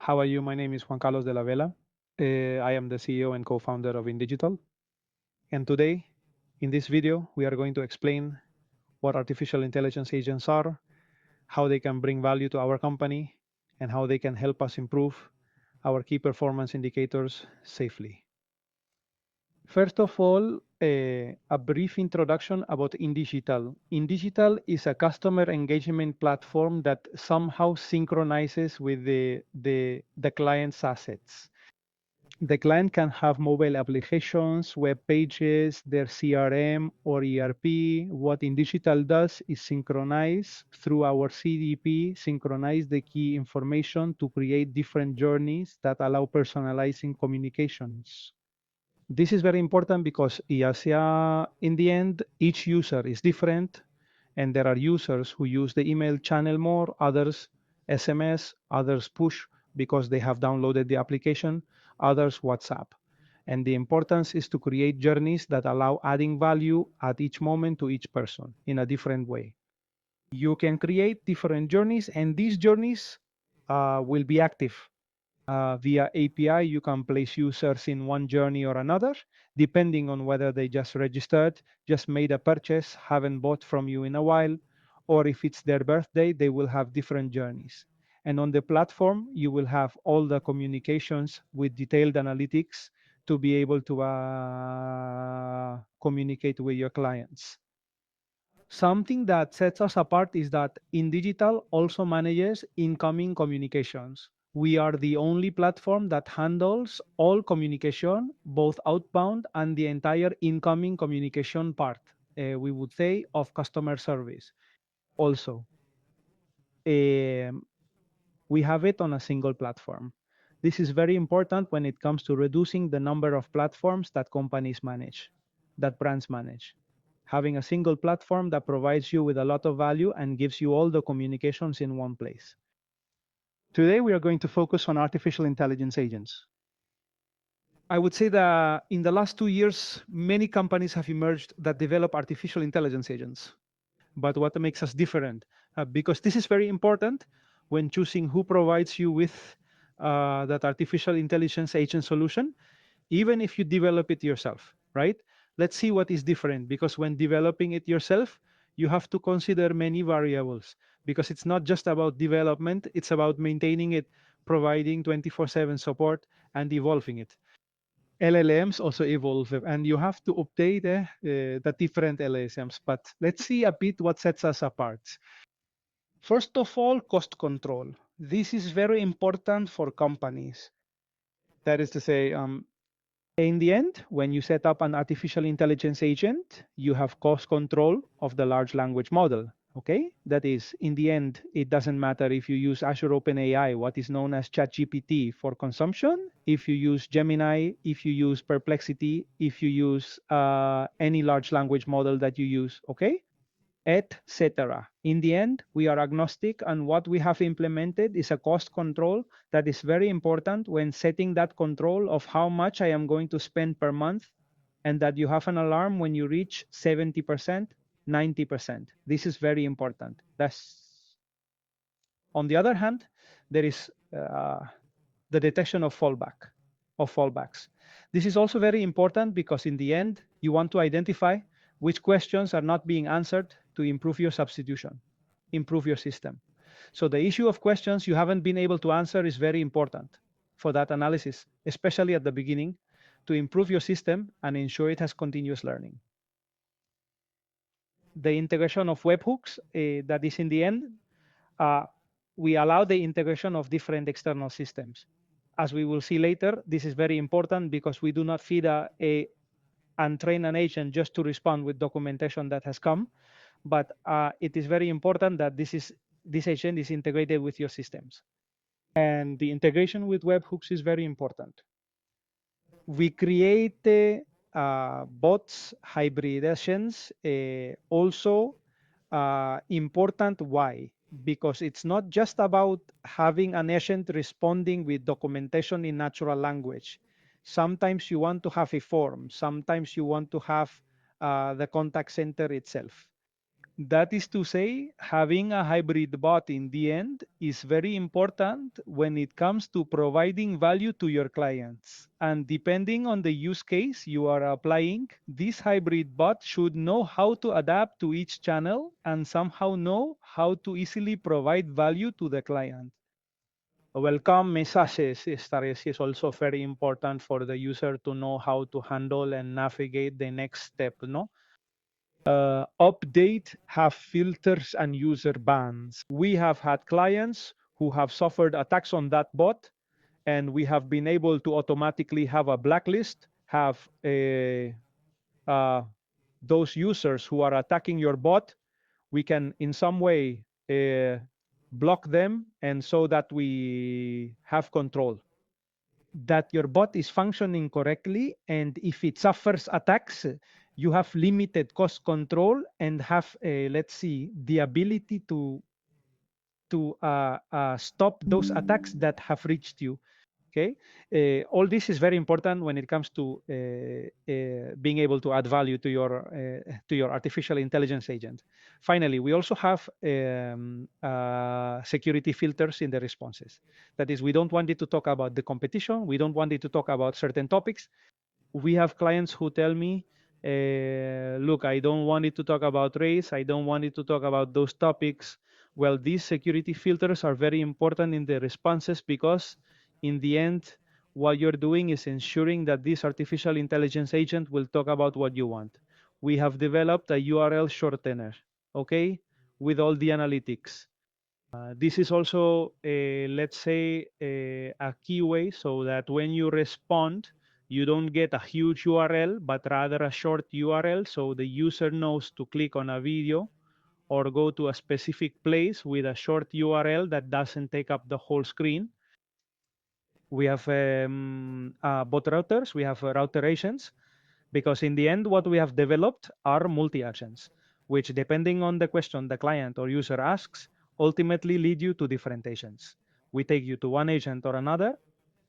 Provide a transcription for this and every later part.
How are you? My name is Juan Carlos de la Vela. I am the CEO and co-founder of indigitall. And today, in this video, we are going to explain what artificial intelligence agents are, how they can bring value to our company, and how they can help us improve our key performance indicators safely. First of all, a brief introduction about indigitall. Indigitall is a customer engagement platform that somehow synchronizes with the client's assets. The client can have mobile applications, web pages, their CRM or ERP. What indigitall does is synchronize through our CDP, synchronize the key information to create different journeys that allow personalizing communications. This is very important because in the end, each user is different, and there are users who use the email channel more, others SMS, others push because they have downloaded the application, others WhatsApp. And the importance is to create journeys that allow adding value at each moment to each person in a different way. You can create different journeys, and these journeys will be active. Via API, you can place users in one journey or another, depending on whether they just registered, just made a purchase, haven't bought from you in a while, or if it's their birthday, they will have different journeys. And on the platform, you will have all the communications with detailed analytics to be able to communicate with your clients. Something that sets us apart is that indigitall also manages incoming communications. We are the only platform that handles all communication, both outbound and the entire incoming communication part, we would say, of customer service. Also, um, we have it on a single platform. This is very important when it comes to reducing the number of platforms that companies manage, that brands manage. Having a single platform that provides you with a lot of value and gives you all the communications in one place. Today, we are going to focus on artificial intelligence agents. I would say that in the last 2 years, many companies have emerged that develop artificial intelligence agents. But what makes us different? Because this is very important when choosing who provides you with that artificial intelligence agent solution, even if you develop it yourself, right? Let's see what is different, because when developing it yourself, you have to consider many variables, because it's not just about development, it's about maintaining it, providing 24/7 support, and evolving it. LLMs also evolve, and you have to update the different LLMs. But let's see a bit what sets us apart. First of all, cost control. This is very important for companies. That is to say, in the end, when you set up an artificial intelligence agent, you have cost control of the large language model. Okay, that is, in the end, it doesn't matter if you use Azure OpenAI, what is known as ChatGPT for consumption, if you use Gemini, if you use Perplexity, if you use any large language model that you use, okay, etc. In the end, we are agnostic, and what we have implemented is a cost control that is very important when setting that control of how much I am going to spend per month, and that you have an alarm when you reach 70%, 90%. This is very important. On the other hand, there is the detection of fallbacks. This is also very important because in the end, you want to identify which questions are not being answered to improve your substitution, improve your system. So the issue of questions you haven't been able to answer is very important for that analysis, especially at the beginning, to improve your system and ensure it has continuous learning. The integration of webhooks, that is in the end, we allow the integration of different external systems. As we will see later, this is very important because we do not feed and train an agent just to respond with documentation that has come, but it is very important that this agent is integrated with your systems. And the integration with webhooks is very important. We create bots, hybridations, also important. Why? Because it's not just about having an agent responding with documentation in natural language. Sometimes you want to have a form. Sometimes you want to have the contact center itself. That is to say, having a hybrid bot in the end is very important when it comes to providing value to your clients. And depending on the use case you are applying, this hybrid bot should know how to adapt to each channel and somehow know how to easily provide value to the client. Welcome messages is also very important for the user to know how to handle and navigate the next step, no? Update have filters and user bans. We have had clients who have suffered attacks on that bot, and we have been able to automatically have a blacklist, have uh, those users who are attacking your bot, we can in some way block them, and so that we have control. That your bot is functioning correctly, and if it suffers attacks, you have limited cost control and have, let's see, the ability to stop those attacks that have reached you. Okay, all this is very important when it comes to being able to add value to your artificial intelligence agent. Finally, we also have security filters in the responses. That is, we don't want it to talk about the competition. We don't want it to talk about certain topics. We have clients who tell me, look, I don't want it to talk about race. I don't want it to talk about those topics. Well, these security filters are very important in the responses, because in the end, what you're doing is ensuring that this artificial intelligence agent will talk about what you want. We have developed a URL shortener, okay, with all the analytics. This is also, let's say, a key way so that when you respond, you don't get a huge URL, but rather a short URL, so the user knows to click on a video or go to a specific place with a short URL that doesn't take up the whole screen. We have bot routers, we have router agents, because in the end, what we have developed are multi-agents, which, depending on the question the client or user asks, ultimately lead you to different agents. We take you to one agent or another,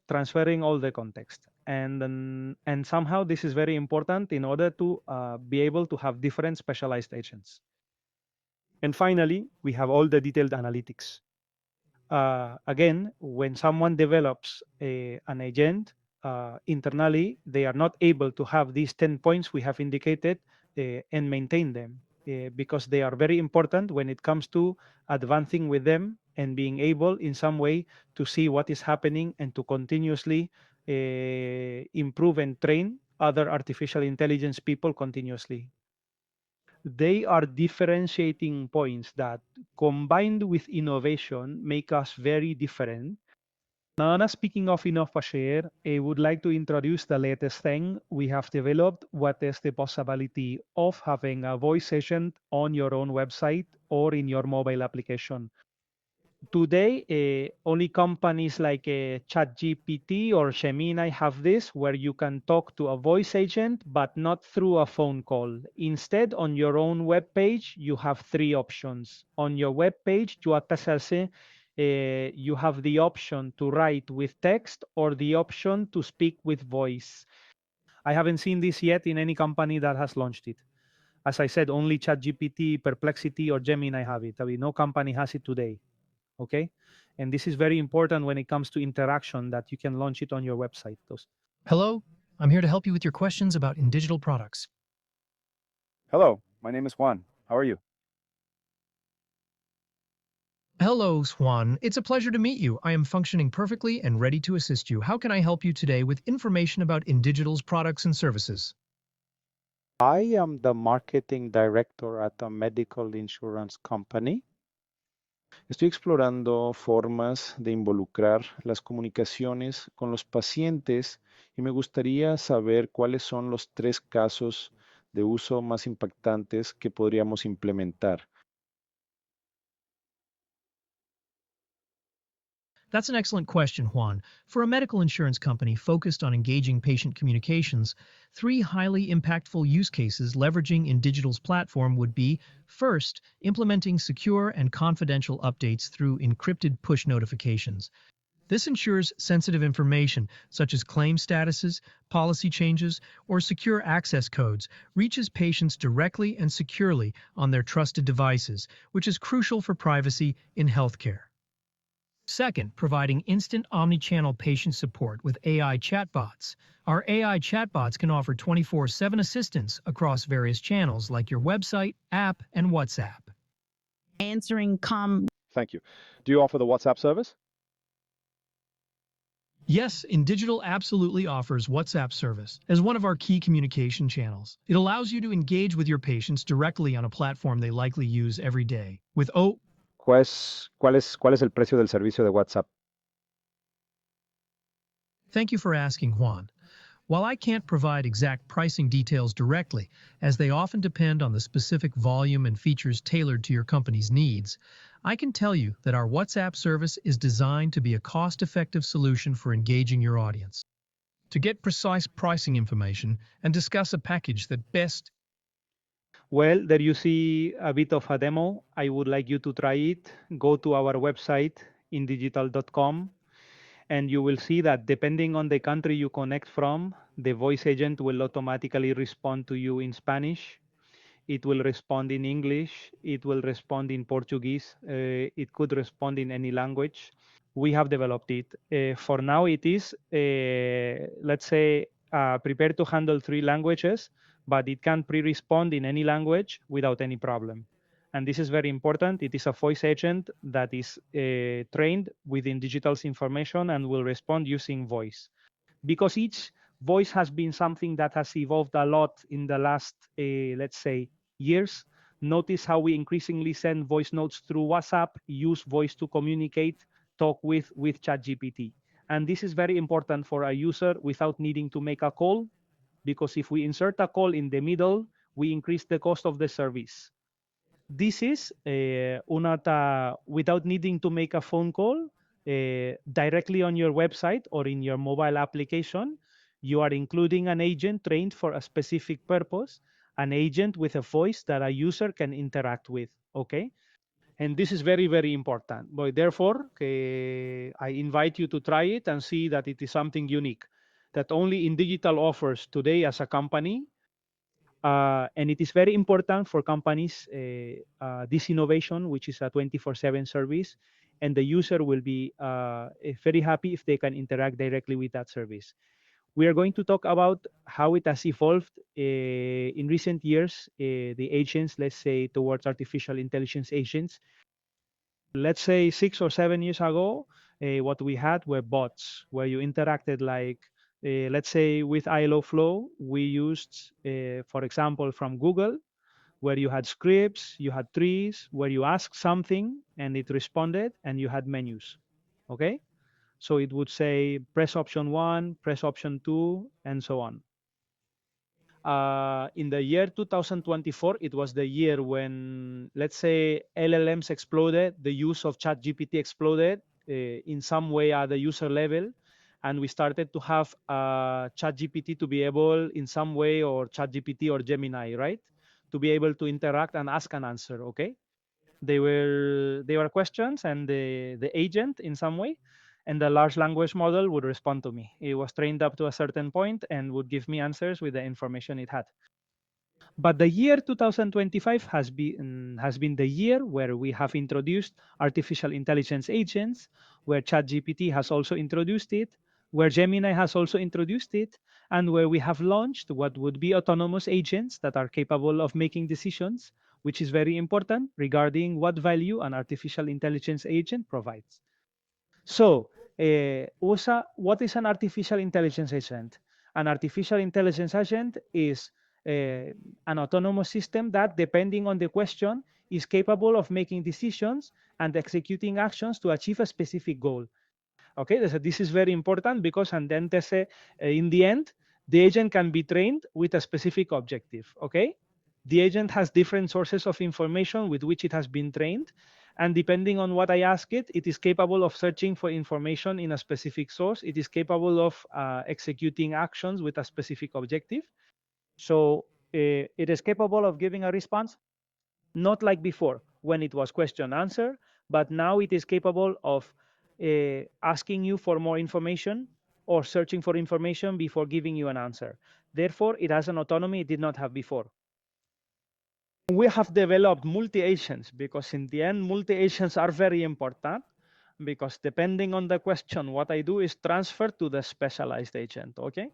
transferring all the context. And somehow this is very important in order to be able to have different specialized agents. And finally, we have all the detailed analytics. Again, when someone develops an agent internally, they are not able to have these 10 points we have indicated and maintain them, because they are very important when it comes to advancing with them and being able in some way to see what is happening and to continuously improve and train other artificial intelligence people continuously. They are differentiating points that, combined with innovation, make us very different. Nana, speaking of InnovaShare, I would like to introduce the latest thing we have developed, what is the possibility of having a voice agent on your own website or in your mobile application. Today, only companies like ChatGPT or Gemini have this, where you can talk to a voice agent, but not through a phone call. Instead, on your own web page, you have three options. On your web page, you have the option to write with text or the option to speak with voice. I haven't seen this yet in any company that has launched it. As I said, only ChatGPT, Perplexity, or Gemini have it. I mean, no company has it today. Okay, and this is very important when it comes to interaction, that you can launch it on your website. Hello, I'm here to help you with your questions about InDigital products. Hello, my name is Juan. How are you? Hello, Juan. It's a pleasure to meet you. I am functioning perfectly and ready to assist you. How can I help you today with information about InDigital's products and services? I am the marketing director at a medical insurance company. Estoy explorando formas de involucrar las comunicaciones con los pacientes y me gustaría saber cuáles son los 3 casos de uso más impactantes que podríamos implementar. That's an excellent question, Juan. For a medical insurance company focused on engaging patient communications, 3 highly impactful use cases leveraging InDigital's platform would be, first, implementing secure and confidential updates through encrypted push notifications. This ensures sensitive information, such as claim statuses, policy changes, or secure access codes, reaches patients directly and securely on their trusted devices, which is crucial for privacy in healthcare. Second, providing instant omnichannel patient support with AI chatbots. Our AI chatbots can offer 24/7 assistance across various channels like your website, app, and WhatsApp. Thank you. Do you offer the WhatsApp service? Yes, indigitall absolutely offers WhatsApp service as one of our key communication channels. It allows you to engage with your patients directly on a platform they likely use every day. With ¿Cuál es el precio del servicio de WhatsApp? Thank you for asking, Juan. While I can't provide exact pricing details directly, as they often depend on the specific volume and features tailored to your company's needs, I can tell you that our WhatsApp service is designed to be a cost-effective solution for engaging your audience. To get precise pricing information and discuss a package that best. Well, there you see a bit of a demo. I would like you to try it. Go to our website, indigitall.com, and you will see that depending on the country you connect from, the voice agent will automatically respond to you in Spanish. It will respond in English. It will respond in Portuguese. It could respond in any language. We have developed it. For now, it is, let's say, prepared to handle 3 languages, but it can pre-respond in any language without any problem. And this is very important. It is a voice agent that is trained within Digital's information and will respond using voice. Because each voice has been something that has evolved a lot in the last, let's say, years. Notice how we increasingly send voice notes through WhatsApp, use voice to communicate, talk with ChatGPT. And this is very important for a user without needing to make a call, because if we insert a call in the middle, we increase the cost of the service. This is without needing to make a phone call directly on your website or in your mobile application. You are including an agent trained for a specific purpose, an agent with a voice that a user can interact with. Okay. And this is very, very important. But therefore, I invite you to try it and see that it is something unique that only indigitall offers today as a company. And it is very important for companies, this innovation, which is a 24/7 service, and the user will be very happy if they can interact directly with that service. We are going to talk about how it has evolved in recent years, the agents, let's say, towards artificial intelligence agents. Let's say 6 or 7 years ago, what we had were bots, where you interacted like, let's say with ILO Flow, we used, for example, from Google, where you had scripts, you had trees, where you asked something and it responded, and you had menus. Okay? So it would say press option 1, press option 2, and so on. In the year 2024, it was the year when, let's say, LLMs exploded, the use of ChatGPT exploded in some way at the user level, and we started to have ChatGPT to be able, in some way, or ChatGPT or Gemini, right, to be able to interact and ask and answer. Okay, they were questions, and the agent, in some way, and the large language model would respond to me. It was trained up to a certain point and would give me answers with the information it had. But the year 2025 has been the year where we have introduced artificial intelligence agents, where ChatGPT has also introduced it, where Gemini has also introduced it, and where we have launched what would be autonomous agents that are capable of making decisions, which is very important regarding what value an artificial intelligence agent provides. So, what is an artificial intelligence agent? An artificial intelligence agent is an autonomous system that, depending on the question, is capable of making decisions and executing actions to achieve a specific goal. Okay, so this is very important because, and then in the end, the agent can be trained with a specific objective. Okay, the agent has different sources of information with which it has been trained, and depending on what I ask it, it is capable of searching for information in a specific source. It is capable of executing actions with a specific objective. So it is capable of giving a response, not like before when it was question answer, but now it is capable of asking you for more information or searching for information before giving you an answer. Therefore, it has an autonomy it did not have before. We have developed multi-agents because in the end, multi-agents are very important because depending on the question, what I do is transfer to the specialized agent, okay?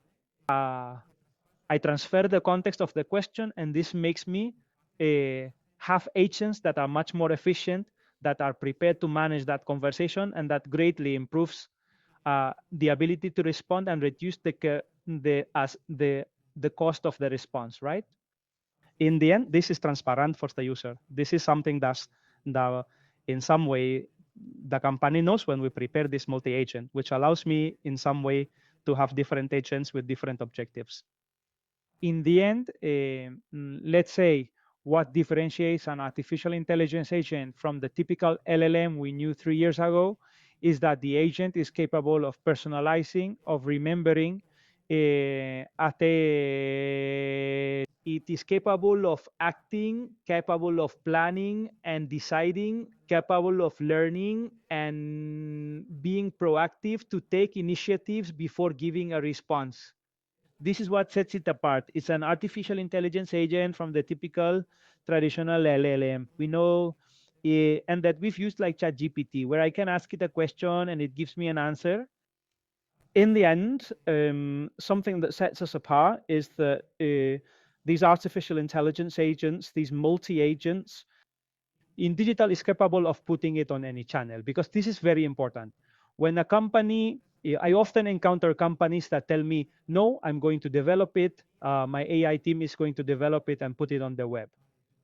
I transfer the context of the question, and this makes me have agents that are much more efficient, that are prepared to manage that conversation, and that greatly improves the ability to respond and reduce the cost of the response, right? In the end, this is transparent for the user. This is something that in some way the company knows when we prepare this multi-agent, which allows me in some way to have different agents with different objectives. In the end, let's say what differentiates an artificial intelligence agent from the typical LLM we knew 3 years ago is that the agent is capable of personalizing, of remembering, it is capable of acting, capable of planning and deciding, capable of learning and being proactive to take initiatives before giving a response. This is what sets it apart. It's an artificial intelligence agent from the typical traditional LLM. We know, and that we've used like ChatGPT, where I can ask it a question and it gives me an answer. In the end, something that sets us apart is that these artificial intelligence agents, these multi-agents, InDigital is capable of putting it on any channel, because this is very important. When a company, I often encounter companies that tell me, no, I'm going to develop it. My AI team is going to develop it and put it on the web.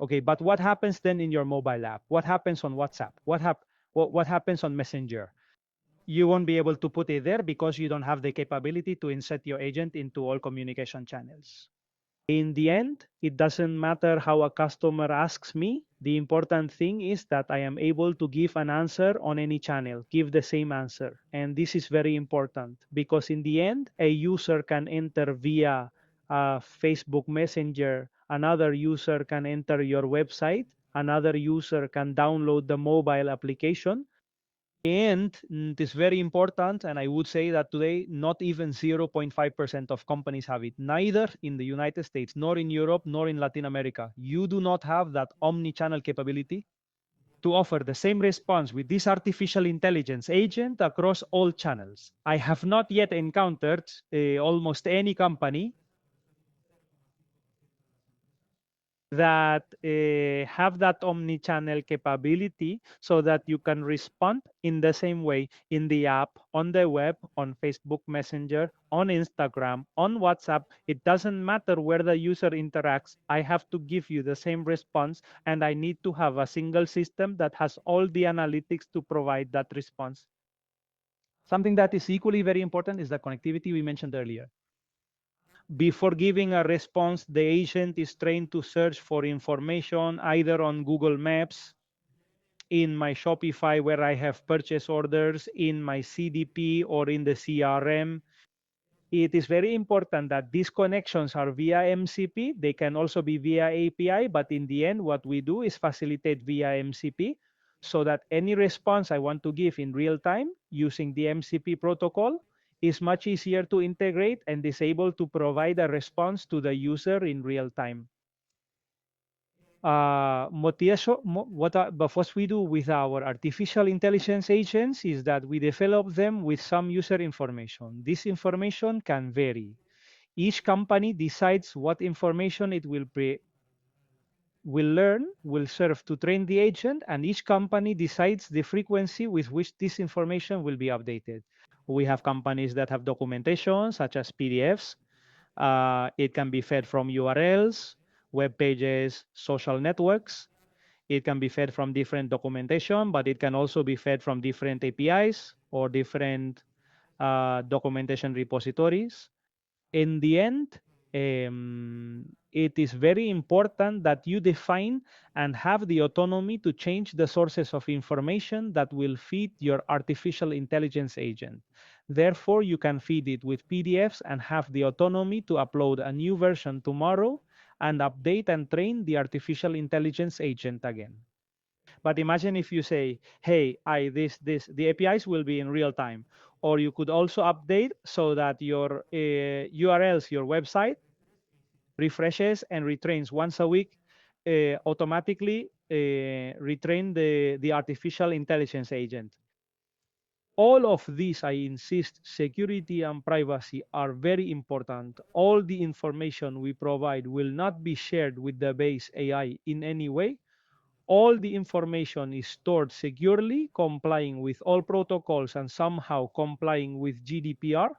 Okay, but what happens then in your mobile app? What happens on WhatsApp? What happens on Messenger? You won't be able to put it there because you don't have the capability to insert your agent into all communication channels. In the end, it doesn't matter how a customer asks me. The important thing is that I am able to give an answer on any channel, give the same answer. And this is very important because in the end, a user can enter via Facebook Messenger, another user can enter your website, another user can download the mobile application. And it is very important, and I would say that today, not even 0.5% of companies have it, neither in the United States, nor in Europe, nor in Latin America. You do not have that omni-channel capability to offer the same response with this artificial intelligence agent across all channels. I have not yet encountered almost any company that have that omni-channel capability so that you can respond in the same way in the app, on the web, on Facebook Messenger, on Instagram, on WhatsApp. It doesn't matter where the user interacts. I have to give you the same response, and I need to have a single system that has all the analytics to provide that response. Something that is equally very important is the connectivity we mentioned earlier. Before giving a response, the agent is trained to search for information either on Google Maps, in my Shopify where I have purchase orders, in my CDP, or in the CRM. It is very important that these connections are via MCP. They can also be via API, but in the end, what we do is facilitate via MCP so that any response I want to give in real time using the MCP protocol is much easier to integrate and is able to provide a response to the user in real time. What we do with our artificial intelligence agents is that we develop them with some user information. This information can vary. Each company decides what information it will will serve to train the agent, and each company decides the frequency with which this information will be updated. We have companies that have documentation, such as PDFs. It can be fed from URLs, web pages, social networks. It can be fed from different documentation, but it can also be fed from different APIs or different documentation repositories. In the end, it is very important that you define and have the autonomy to change the sources of information that will feed your artificial intelligence agent. Therefore, you can feed it with PDFs and have the autonomy to upload a new version tomorrow and update and train the artificial intelligence agent again. But imagine if you say, hey, the APIs will be in real time. Or you could also update so that your URLs, your website, refreshes and retrains once a week, automatically retrain the artificial intelligence agent. All of these, I insist, security and privacy are very important. All the information we provide will not be shared with the base AI in any way. All the information is stored securely, complying with all protocols and somehow complying with GDPR.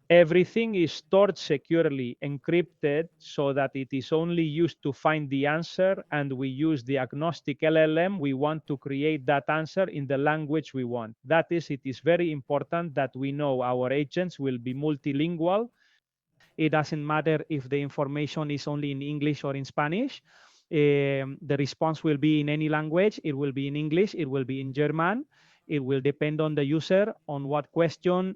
Everything is stored securely, encrypted, so that it is only used to find the answer, and we use the agnostic LLM. We want to create that answer in the language we want. That is, it is very important that we know our agents will be multilingual. It doesn't matter if the information is only in English or in Spanish. The response will be in any language. It will be in English. It will be in German. It will depend on the user, on what question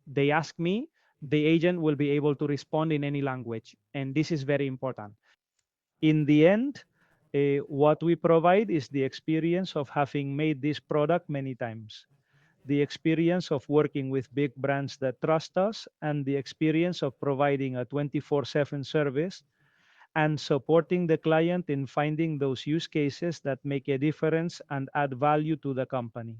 they ask me. The agent will be able to respond in any language. And this is very important. In the end, what we provide is the experience of having made this product many times, the experience of working with big brands that trust us, and the experience of providing a 24/7 service and supporting the client in finding those use cases that make a difference and add value to the company.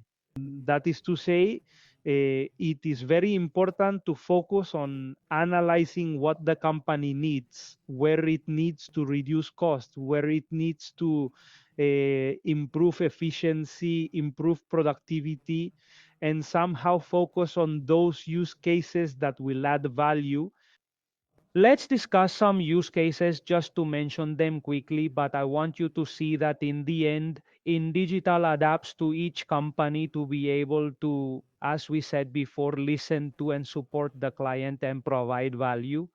That is to say, it is very important to focus on analyzing what the company needs, where it needs to reduce cost, where it needs to improve efficiency, improve productivity, and somehow focus on those use cases that will add value. Let's discuss some use cases just to mention them quickly, but I want you to see that in the end, indigitall adapts to each company to be able to, as we said before, listen to and support the client and provide value.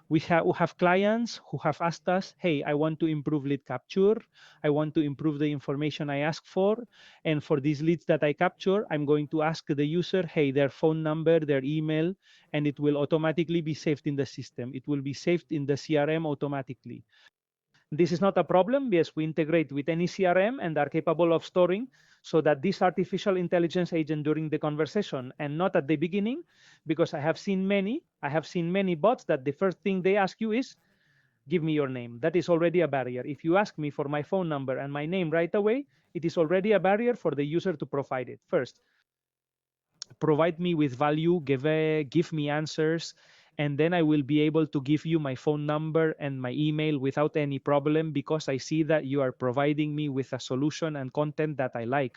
We have clients who have asked us, hey, I want to improve lead capture. I want to improve the information I ask for. And for these leads that I capture, I'm going to ask the user, hey, their phone number, their email, and it will automatically be saved in the system. It will be saved in the CRM automatically. This is not a problem because we integrate with any CRM and are capable of storing, so that this artificial intelligence agent during the conversation and not at the beginning, because I have seen many bots that the first thing they ask you is, give me your name. That is already a barrier. If you ask me for my phone number and my name right away, it is already a barrier for the user to provide it. First, provide me with value, give me answers, and then I will be able to give you my phone number and my email without any problem, because I see that you are providing me with a solution and content that I like.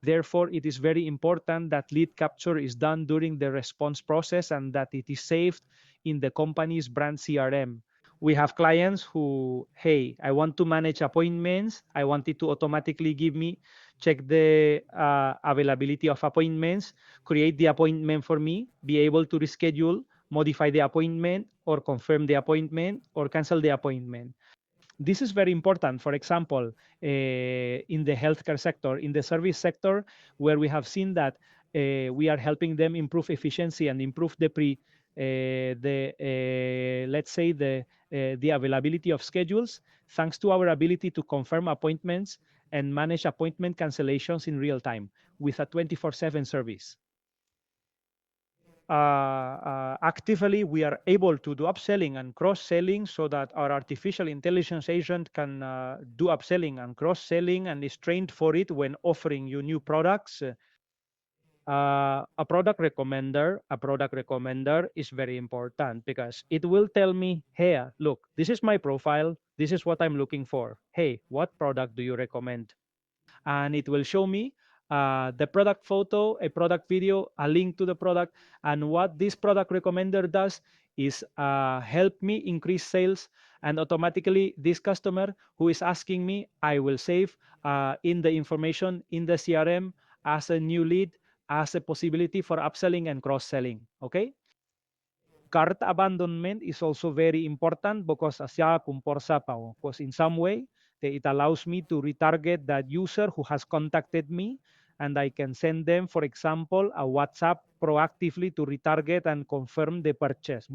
Therefore, it is very important that lead capture is done during the response process and that it is saved in the company's brand CRM. We have clients who, hey, I want to manage appointments. I want it to automatically check the availability of appointments, create the appointment for me, be able to reschedule, modify the appointment, or confirm the appointment, or cancel the appointment. This is very important. For example, in the healthcare sector, in the service sector, where we have seen that we are helping them improve efficiency and improve let's say the availability of schedules, thanks to our ability to confirm appointments and manage appointment cancellations in real time with a 24/7 service. Actively, we are able to do upselling and cross-selling, so that our artificial intelligence agent can do upselling and cross-selling and is trained for it when offering you new products. A product recommender is very important, because it will tell me, hey, look, this is my profile, this is what I'm looking for. Hey, what product do you recommend? And it will show me the product photo, a product video, a link to the product. And what this product recommender does is help me increase sales. And automatically, this customer who is asking me, I will save in the information in the CRM as a new lead, as a possibility for upselling and cross-selling. Okay? Cart abandonment is also very important, because in some way it allows me to retarget that user who has contacted me and I can send them, for example, a WhatsApp proactively to retarget and confirm the purchase.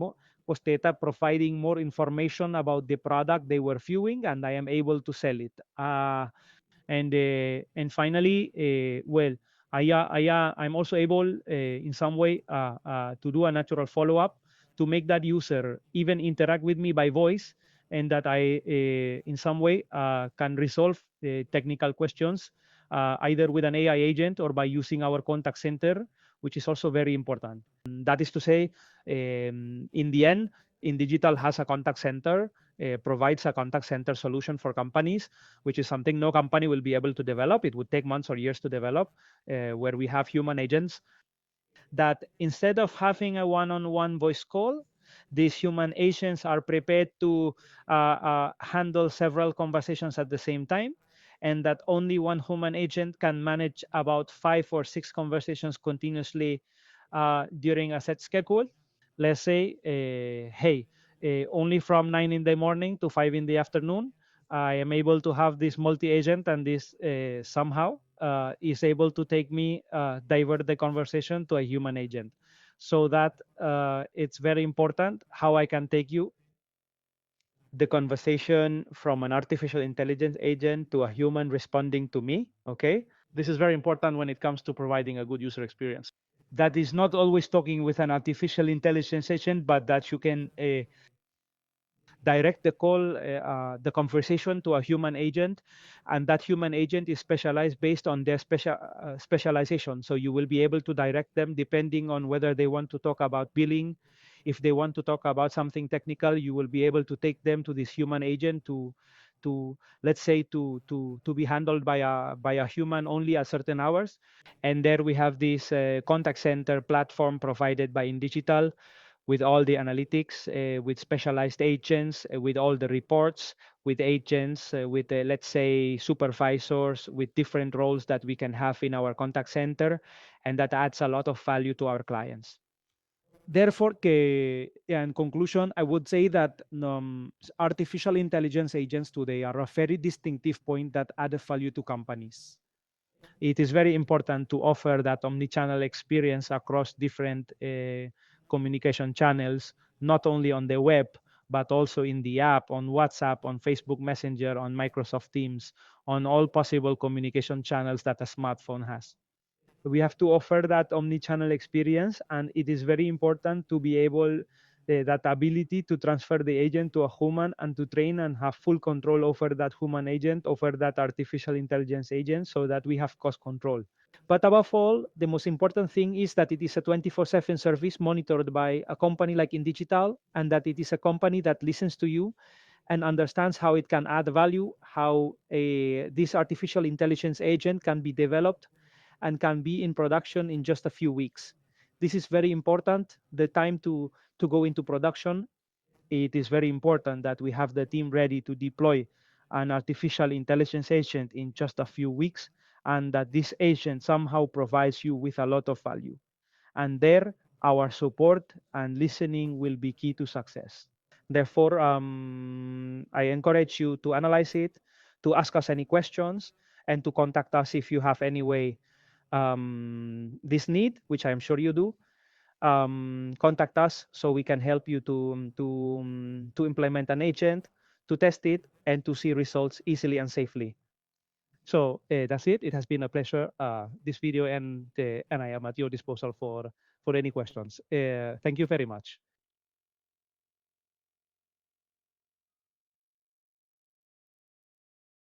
Posteta providing more information about the product they were viewing, and I am able to sell it. And finally, well, I'm also able in some way to do a natural follow-up to make that user even interact with me by voice, and that I in some way can resolve technical questions either with an AI agent or by using our contact center, which is also very important. That is to say, in the end, InDigital has a contact center, provides a contact center solution for companies, which is something no company will be able to develop. It would take months or years to develop, where we have human agents that instead of having a one-on-one voice call, these human agents are prepared to handle several conversations at the same time, and that only one human agent can manage about 5 or 6 conversations continuously during a set schedule. Let's say, hey, only from 9 in the morning to 5 in the afternoon, I am able to have this multi-agent, and this somehow is able to take me, divert the conversation to a human agent. So that it's very important how I can take you the conversation from an artificial intelligence agent to a human responding to me. Okay, this is very important when it comes to providing a good user experience. That is not always talking with an artificial intelligence agent, but that you can direct the call, the conversation to a human agent, and that human agent is specialized based on their specialization. So you will be able to direct them depending on whether they want to talk about billing. If they want to talk about something technical, you will be able to take them to this human agent to let's say to be handled by a human only at certain hours. And there we have this contact center platform provided by InDigital, with all the analytics, with specialized agents, with all the reports, with agents, with let's say supervisors, with different roles that we can have in our contact center, and that adds a lot of value to our clients. Therefore, in conclusion, I would say that artificial intelligence agents today are a very distinctive point that add value to companies. It is very important to offer that omnichannel experience across different communication channels, not only on the web, but also in the app, on WhatsApp, on Facebook Messenger, on Microsoft Teams, on all possible communication channels that a smartphone has. We have to offer that omni-channel experience, and it is very important to be able that ability to transfer the agent to a human and to train and have full control over that human agent, over that artificial intelligence agent, so that we have cost control. But above all, the most important thing is that it is a 24/7 service monitored by a company like InDigital, and that it is a company that listens to you and understands how it can add value, how this artificial intelligence agent can be developed and can be in production in just a few weeks. This is very important. The time to go into production, it is very important that we have the team ready to deploy an artificial intelligence agent in just a few weeks, and that this agent somehow provides you with a lot of value. And there, our support and listening will be key to success. Therefore, I encourage you to analyze it, to ask us any questions, and to contact us if you have any way this need, which I'm sure you do. Contact us so we can help you to implement an agent, to test it, and to see results easily and safely. So that's it. It has been a pleasure, this video, and I am at your disposal for any questions. Thank you very much.